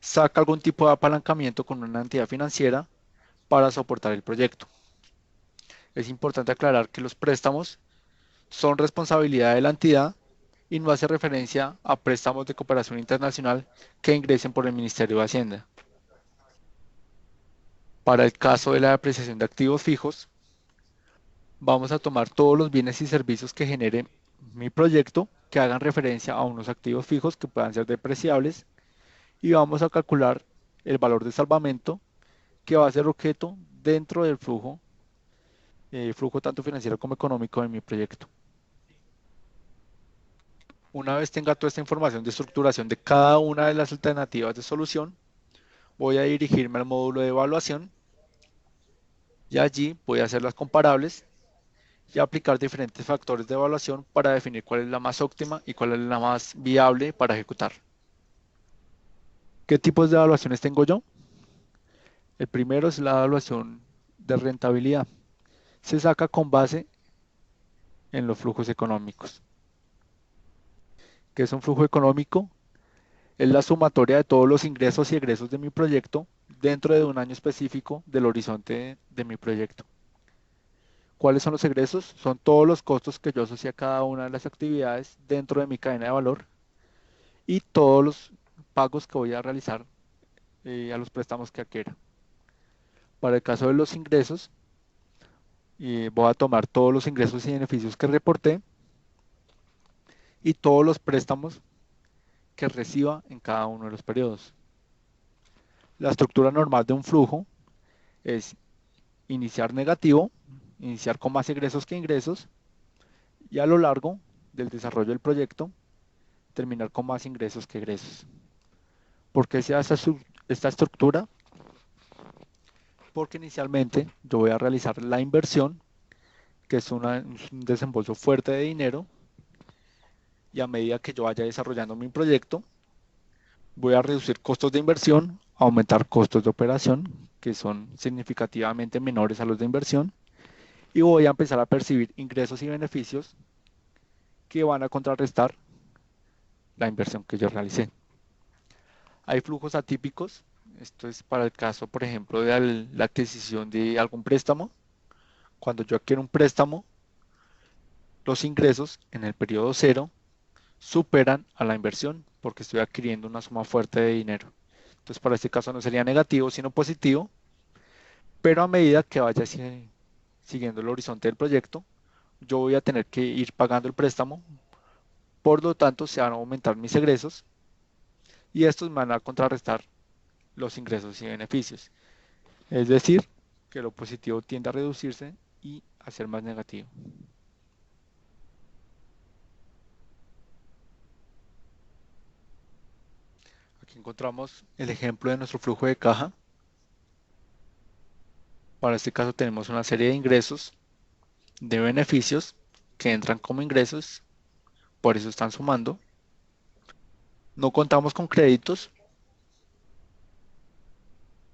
saca algún tipo de apalancamiento con una entidad financiera para soportar el proyecto. Es importante aclarar que los préstamos son responsabilidad de la entidad y no hace referencia a préstamos de cooperación internacional que ingresen por el Ministerio de Hacienda. Para el caso de la depreciación de activos fijos, vamos a tomar todos los bienes y servicios que genere mi proyecto que hagan referencia a unos activos fijos que puedan ser depreciables y vamos a calcular el valor de salvamento que va a ser objeto dentro del flujo tanto financiero como económico de mi proyecto. Una vez tenga toda esta información de estructuración de cada una de las alternativas de solución, voy a dirigirme al módulo de evaluación y allí voy a hacer las comparables y aplicar diferentes factores de evaluación para definir cuál es la más óptima y cuál es la más viable para ejecutar. ¿Qué tipos de evaluaciones tengo yo? El primero es la evaluación de rentabilidad. Se saca con base en los flujos económicos. ¿Qué es un flujo económico? Es la sumatoria de todos los ingresos y egresos de mi proyecto dentro de un año específico del horizonte de mi proyecto. ¿Cuáles son los egresos? Son todos los costos que yo asocié a cada una de las actividades dentro de mi cadena de valor y todos los pagos que voy a realizar a los préstamos que adquiera. Para el caso de los ingresos, voy a tomar todos los ingresos y beneficios que reporté y todos los préstamos que reciba en cada uno de los periodos. La estructura normal de un flujo es iniciar negativo, iniciar con más egresos que ingresos y a lo largo del desarrollo del proyecto terminar con más ingresos que egresos. ¿Por qué se hace esta estructura? Porque inicialmente yo voy a realizar la inversión, que es un desembolso fuerte de dinero, y a medida que yo vaya desarrollando mi proyecto, voy a reducir costos de inversión, aumentar costos de operación, que son significativamente menores a los de inversión, y voy a empezar a percibir ingresos y beneficios que van a contrarrestar la inversión que yo realicé. Hay flujos atípicos, esto es para el caso, por ejemplo, de la adquisición de algún préstamo. Cuando yo adquiero un préstamo, los ingresos en el periodo cero superan a la inversión porque estoy adquiriendo una suma fuerte de dinero. Entonces, para este caso no sería negativo, sino positivo, pero a medida que vaya siguiendo el horizonte del proyecto, yo voy a tener que ir pagando el préstamo, por lo tanto se van a aumentar mis egresos y estos me van a contrarrestar los ingresos y beneficios. Es decir, que lo positivo tiende a reducirse y a ser más negativo. Aquí encontramos el ejemplo de nuestro flujo de caja. Para este caso tenemos una serie de ingresos, de beneficios que entran como ingresos, por eso están sumando. No contamos con créditos.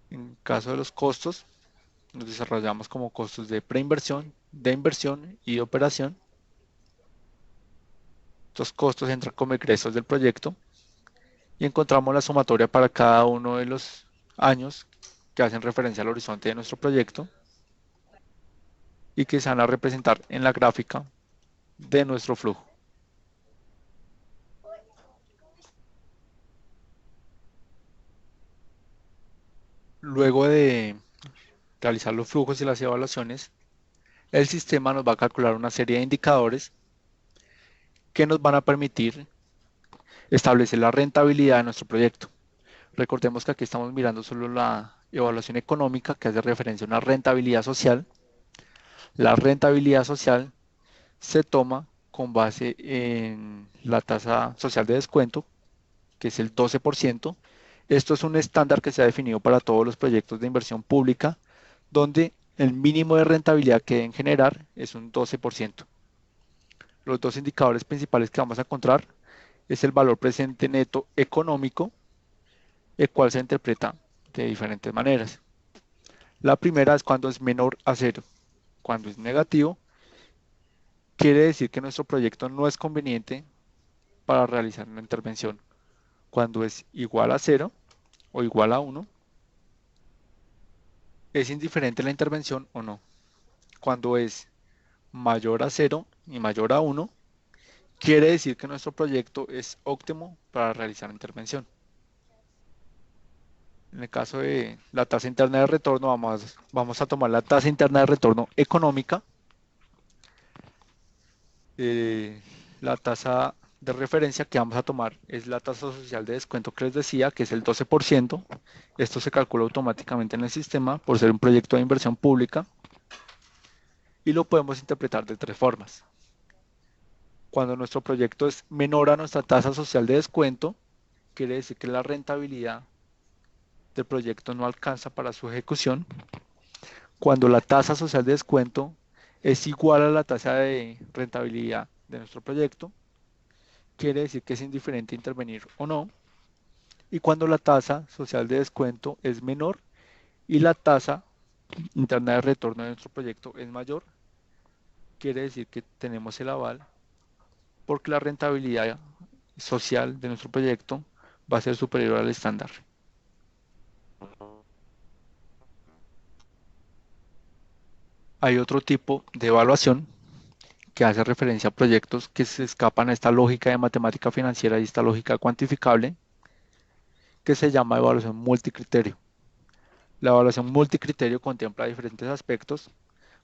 En caso de los costos, los desarrollamos como costos de preinversión, de inversión y de operación. Estos costos entran como egresos del proyecto y encontramos la sumatoria para cada uno de los años que hacen referencia al horizonte de nuestro proyecto y que se van a representar en la gráfica de nuestro flujo. Luego de realizar los flujos y las evaluaciones, el sistema nos va a calcular una serie de indicadores que nos van a permitir establecer la rentabilidad de nuestro proyecto. Recordemos que aquí estamos mirando solo la evaluación económica que hace referencia a una rentabilidad social. La rentabilidad social se toma con base en la tasa social de descuento, que es el 12%. Esto es un estándar que se ha definido para todos los proyectos de inversión pública, donde el mínimo de rentabilidad que deben generar es un 12%. Los dos indicadores principales que vamos a encontrar es el valor presente neto económico, el cual se interpreta de diferentes maneras. La primera es cuando es menor a cero. Cuando es negativo, quiere decir que nuestro proyecto no es conveniente para realizar una intervención. Cuando es igual a cero o igual a uno, es indiferente la intervención o no. Cuando es mayor a cero y mayor a uno, quiere decir que nuestro proyecto es óptimo para realizar intervención. En el caso de la tasa interna de retorno, vamos a tomar la tasa interna de retorno económica. La tasa de referencia que vamos a tomar es la tasa social de descuento que les decía, que es el 12%. Esto se calcula automáticamente en el sistema por ser un proyecto de inversión pública y lo podemos interpretar de tres formas. Cuando nuestro proyecto es menor a nuestra tasa social de descuento, quiere decir que la rentabilidad del proyecto no alcanza para su ejecución. Cuando la tasa social de descuento es igual a la tasa de rentabilidad de nuestro proyecto, quiere decir que es indiferente intervenir o no. Y cuando la tasa social de descuento es menor y la tasa interna de retorno de nuestro proyecto es mayor, quiere decir que tenemos el aval porque la rentabilidad social de nuestro proyecto va a ser superior al estándar. Hay otro tipo de evaluación que hace referencia a proyectos que se escapan a esta lógica de matemática financiera y esta lógica cuantificable, que se llama evaluación multicriterio. La evaluación multicriterio contempla diferentes aspectos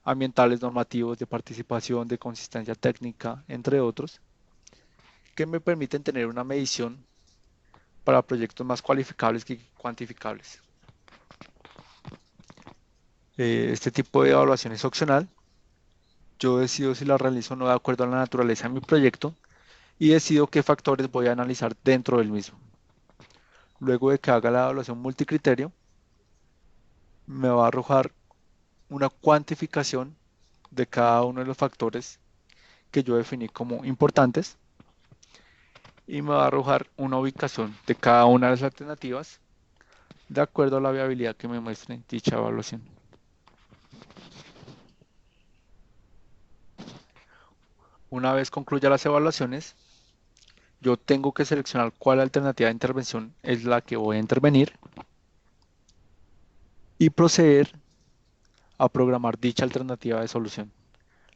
ambientales, normativos, de participación, de consistencia técnica, entre otros, que me permiten tener una medición para proyectos más cualificables que cuantificables. Este tipo de evaluación es opcional. Yo decido si la realizo o no de acuerdo a la naturaleza de mi proyecto y decido qué factores voy a analizar dentro del mismo. Luego de que haga la evaluación multicriterio, me va a arrojar una cuantificación de cada uno de los factores que yo definí como importantes y me va a arrojar una ubicación de cada una de las alternativas de acuerdo a la viabilidad que me muestre dicha evaluación. Una vez concluya las evaluaciones, yo tengo que seleccionar cuál alternativa de intervención es la que voy a intervenir y proceder a programar dicha alternativa de solución.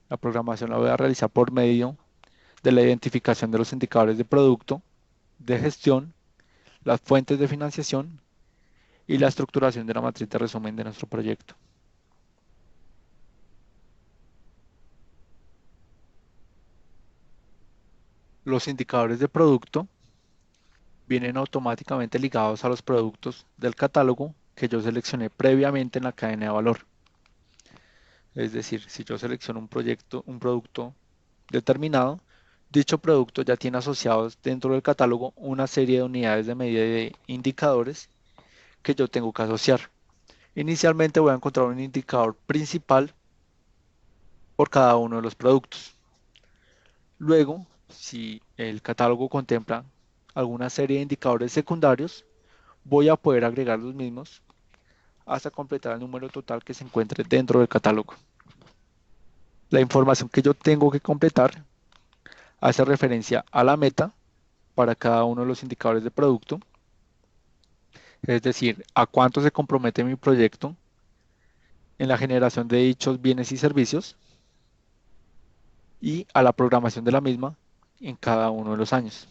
La programación la voy a realizar por medio de la identificación de los indicadores de producto, de gestión, las fuentes de financiación y la estructuración de la matriz de resumen de nuestro proyecto. Los indicadores de producto vienen automáticamente ligados a los productos del catálogo que yo seleccioné previamente en la cadena de valor. Es decir, si yo selecciono un producto determinado, dicho producto ya tiene asociados dentro del catálogo una serie de unidades de medida y de indicadores que yo tengo que asociar. Inicialmente voy a encontrar un indicador principal por cada uno de los productos. Luego, si el catálogo contempla alguna serie de indicadores secundarios, voy a poder agregar los mismos hasta completar el número total que se encuentre dentro del catálogo. La información que yo tengo que completar hace referencia a la meta para cada uno de los indicadores de producto, es decir, a cuánto se compromete mi proyecto en la generación de dichos bienes y servicios y a la programación de la misma en cada uno de los años.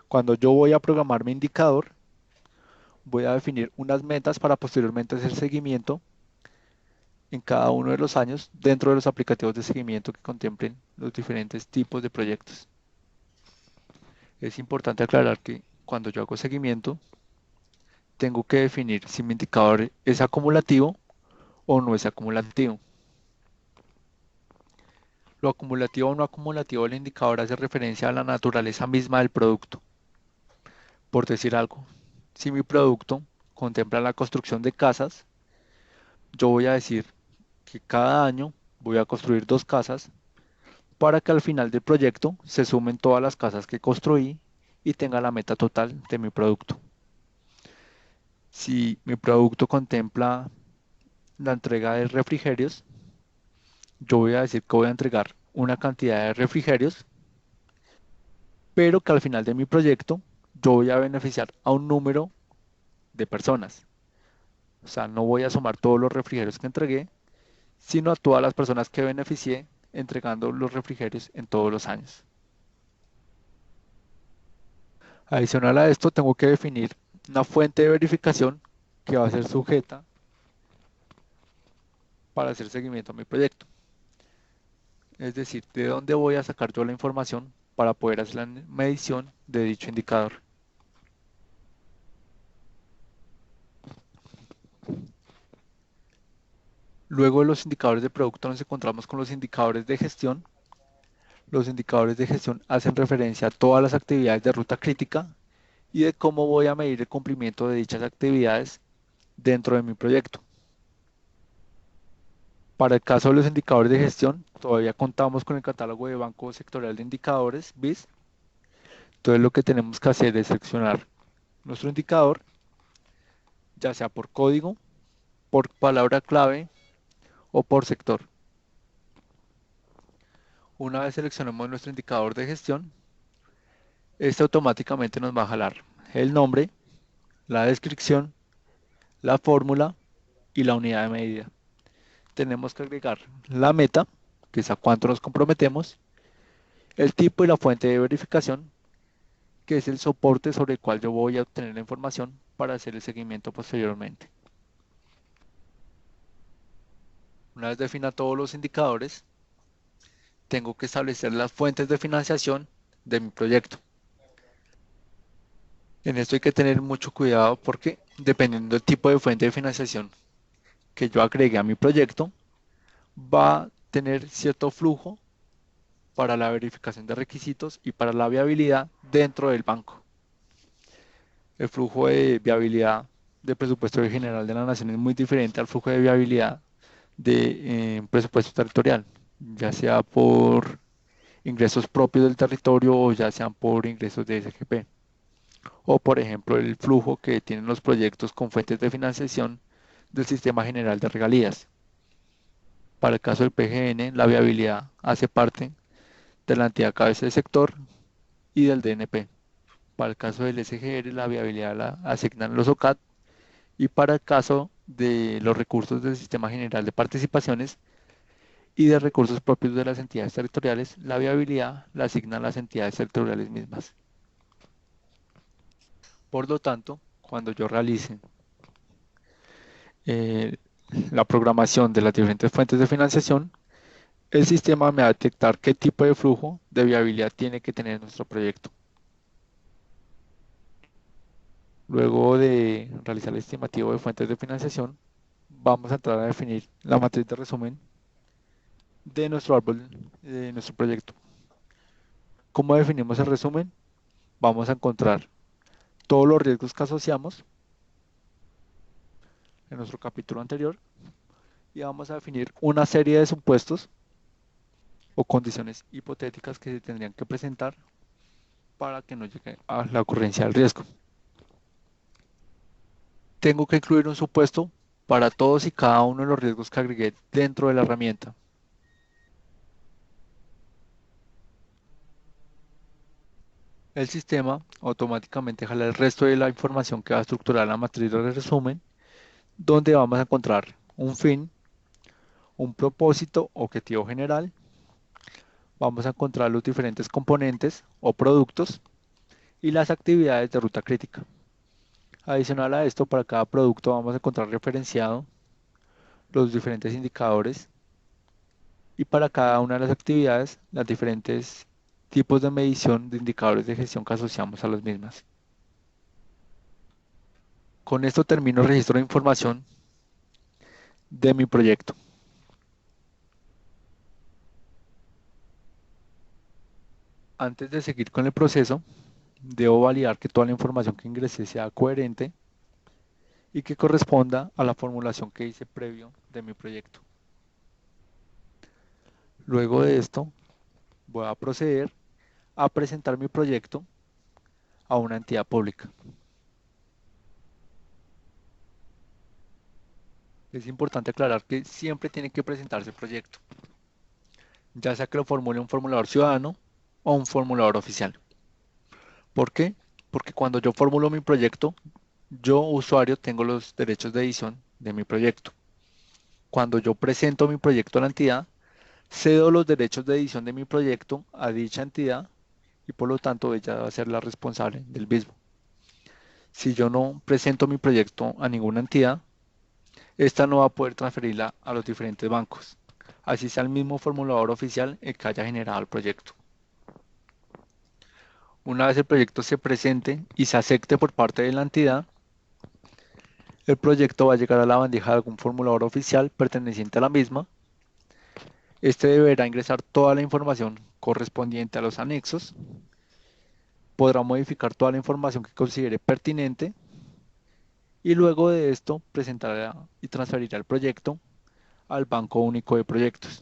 Cuando yo voy a programar mi indicador, voy a definir unas metas para posteriormente hacer seguimiento en cada uno de los años dentro de los aplicativos de seguimiento que contemplen los diferentes tipos de proyectos. Es importante aclarar que cuando yo hago seguimiento, tengo que definir si mi indicador es acumulativo o no es acumulativo. Lo acumulativo o no acumulativo del indicador hace referencia a la naturaleza misma del producto. Por decir algo, si mi producto contempla la construcción de casas, yo voy a decir que cada año voy a construir 2 casas para que al final del proyecto se sumen todas las casas que construí y tenga la meta total de mi producto. Si mi producto contempla la entrega de refrigerios, yo voy a decir que voy a entregar una cantidad de refrigerios, pero que al final de mi proyecto yo voy a beneficiar a un número de personas. O sea, no voy a sumar todos los refrigerios que entregué, sino a todas las personas que beneficié entregando los refrigerios en todos los años. Adicional a esto, tengo que definir una fuente de verificación que va a ser sujeta para hacer seguimiento a mi proyecto. Es decir, de dónde voy a sacar yo la información para poder hacer la medición de dicho indicador. Luego de los indicadores de producto nos encontramos con los indicadores de gestión. Los indicadores de gestión hacen referencia a todas las actividades de ruta crítica y de cómo voy a medir el cumplimiento de dichas actividades dentro de mi proyecto. Para el caso de los indicadores de gestión, todavía contamos con el catálogo de Banco Sectorial de Indicadores, BIS. Entonces lo que tenemos que hacer es seleccionar nuestro indicador, ya sea por código, por palabra clave o por sector. Una vez seleccionemos nuestro indicador de gestión, este automáticamente nos va a jalar el nombre, la descripción, la fórmula y la unidad de medida. Tenemos que agregar la meta, que es a cuánto nos comprometemos, el tipo y la fuente de verificación, que es el soporte sobre el cual yo voy a obtener la información para hacer el seguimiento posteriormente. Una vez defina todos los indicadores, tengo que establecer las fuentes de financiación de mi proyecto. En esto hay que tener mucho cuidado porque dependiendo del tipo de fuente de financiación que yo agregue a mi proyecto, va a tener cierto flujo para la verificación de requisitos y para la viabilidad dentro del banco. El flujo de viabilidad de presupuesto general de la nación es muy diferente al flujo de viabilidad de presupuesto territorial, ya sea por ingresos propios del territorio o ya sean por ingresos de SGP. O por ejemplo el flujo que tienen los proyectos con fuentes de financiación del Sistema General de Regalías. Para el caso del PGN, la viabilidad hace parte de la entidad cabeza de sector y del DNP. Para el caso del SGR, la viabilidad la asignan los OCAT y para el caso de los recursos del Sistema General de Participaciones y de recursos propios de las entidades territoriales, la viabilidad la asignan las entidades territoriales mismas. Por lo tanto, cuando yo realice eh, la programación de las diferentes fuentes de financiación, el sistema me va a detectar qué tipo de flujo de viabilidad tiene que tener nuestro proyecto. Luego de realizar el estimativo de fuentes de financiación, vamos a entrar a definir la matriz de resumen de nuestro árbol, de nuestro proyecto. ¿Cómo definimos el resumen? Vamos a encontrar todos los riesgos que asociamos en nuestro capítulo anterior y vamos a definir una serie de supuestos o condiciones hipotéticas que se tendrían que presentar para que no llegue a la ocurrencia del riesgo. Tengo que incluir un supuesto para todos y cada uno de los riesgos que agregué dentro de la herramienta. el sistema automáticamente jala el resto de la información que va a estructurar la matriz de resumen, donde vamos a encontrar un fin, un propósito, objetivo general. Vamos a encontrar los diferentes componentes o productos y las actividades de ruta crítica. Adicional a esto, para cada producto vamos a encontrar referenciado los diferentes indicadores y para cada una de las actividades las diferentes tipos de medición de indicadores de gestión que asociamos a las mismas. Con esto termino el registro de información de mi proyecto. Antes de seguir con el proceso, debo validar que toda la información que ingresé sea coherente y que corresponda a la formulación que hice previo de mi proyecto. Luego de esto, voy a proceder a presentar mi proyecto a una entidad pública. Es importante aclarar que siempre tiene que presentarse el proyecto, ya sea que lo formule un formulador ciudadano o un formulador oficial. ¿Por qué? Porque cuando yo formulo mi proyecto, yo, usuario, tengo los derechos de edición de mi proyecto. Cuando yo presento mi proyecto a la entidad, cedo los derechos de edición de mi proyecto a dicha entidad y por lo tanto ella va a ser la responsable del mismo. Si yo no presento mi proyecto a ninguna entidad, esta no va a poder transferirla a los diferentes bancos, así sea el mismo formulador oficial el que haya generado el proyecto. Una vez el proyecto se presente y se acepte por parte de la entidad, el proyecto va a llegar a la bandeja de algún formulador oficial perteneciente a la misma. Este deberá ingresar toda la información correspondiente a los anexos, podrá modificar toda la información que considere pertinente y luego de esto presentará y transferirá el proyecto al Banco Único de Proyectos.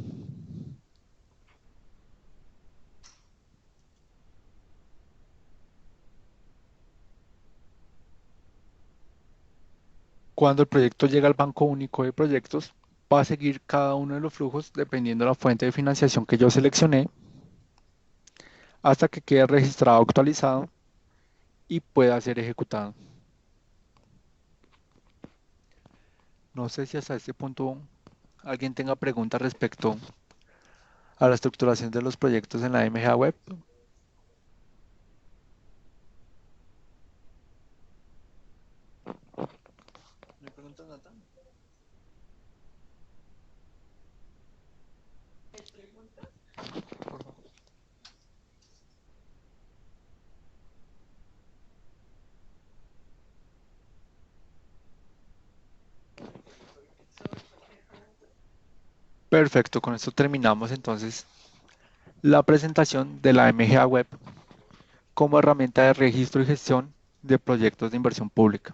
Cuando el proyecto llega al Banco Único de Proyectos, va a seguir cada uno de los flujos dependiendo de la fuente de financiación que yo seleccioné hasta que quede registrado, actualizado y pueda ser ejecutado. No sé si hasta este punto alguien tenga preguntas respecto a la estructuración de los proyectos en la MGA Web. ¿Me preguntas, Nata? Por favor. Perfecto, con esto terminamos entonces la presentación de la MGA Web como herramienta de registro y gestión de proyectos de inversión pública.